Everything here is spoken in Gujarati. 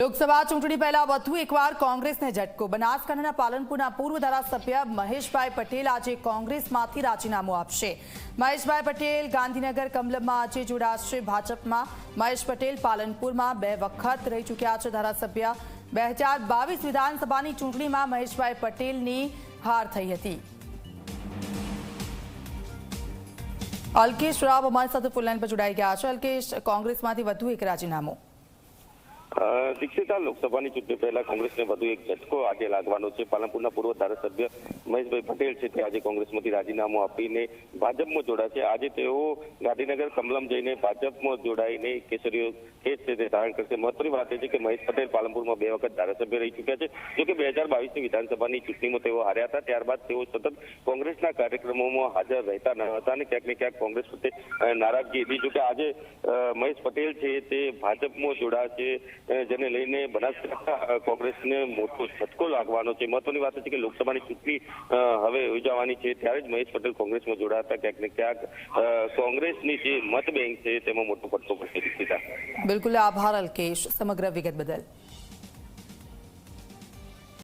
લોકસભા ચૂંટણી પહેલા વધુ એકવાર કોંગ્રેસને ઝટકો। બનાસકાંઠાના પાલનપુરના પૂર્વ ધારાસભ્ય મહેશભાઈ પટેલ આજે કોંગ્રેસમાંથી રાજીનામું આપશે। મહેશભાઈ પટેલ ગાંધીનગર કમલમમાં આજે જોડાશે ભાજપમાં। મહેશ પટેલ પાલનપુરમાં 2 વખત રહી ચૂક્યા છે ધારાસભ્ય। 2022 વિધાનસભાની ચૂંટણીમાં મહેશભાઈ પટેલની હાર થઈ હતી। અલ્કેશ રાવ અમારી સાથે ફૂલ લાઈન પર જોડાઈ ગયા છે। અલ્કેશ, કોંગ્રેસમાંથી વધુ એક રાજીનામું। દીક્ષિતા, લોકસભાની ચૂંટણી પહેલા કોંગ્રેસને વધુ એક ઝટકો આજે લાગવાનો છે। પાલનપુરના પૂર્વ ધારાસભ્ય મહેશભાઈ પટેલ છે તે આજે કોંગ્રેસમાંથી રાજીનામું આપીને ભાજપમાં જોડાશે। આજે તેઓ ગાંધીનગર કમલમ જઈને ભાજપમાં જોડાઈને કેસરીઓ ખેસ છે તે ધારણ કરશે। મહત્વની વાત એ છે કે મહેશ પટેલ પાલનપુરમાં 2 વખત ધારાસભ્ય રહી ચૂક્યા છે। જોકે 2022ની વિધાનસભાની ચૂંટણીમાં તેઓ હાર્યા હતા, ત્યારબાદ તેઓ સતત કોંગ્રેસના કાર્યક્રમોમાં હાજર રહેતા ન હતા અને ક્યાંક ને ક્યાંક કોંગ્રેસ પ્રત્યે નારાજગી હતી। જોકે આજે મહેશ પટેલ છે તે ભાજપમાં જોડાશે, જેને લઈને બનાસકાંઠા કોંગ્રેસને મોટો ઝટકો લાગવાનો છે। મહત્વની વાત છે કે લોકસભાની ચૂંટણી હવે યોજાવાની છે, ત્યારે જ મહેશ પટેલ કોંગ્રેસમાં જોડાતા ક્યાંક ને ક્યાંક કોંગ્રેસની જે મત બેંક છે તેમાં મોટો ફટકો પડશે। બિલકુલ, આભાર અલ્કેશ સમગ્ર વિગત બદલ।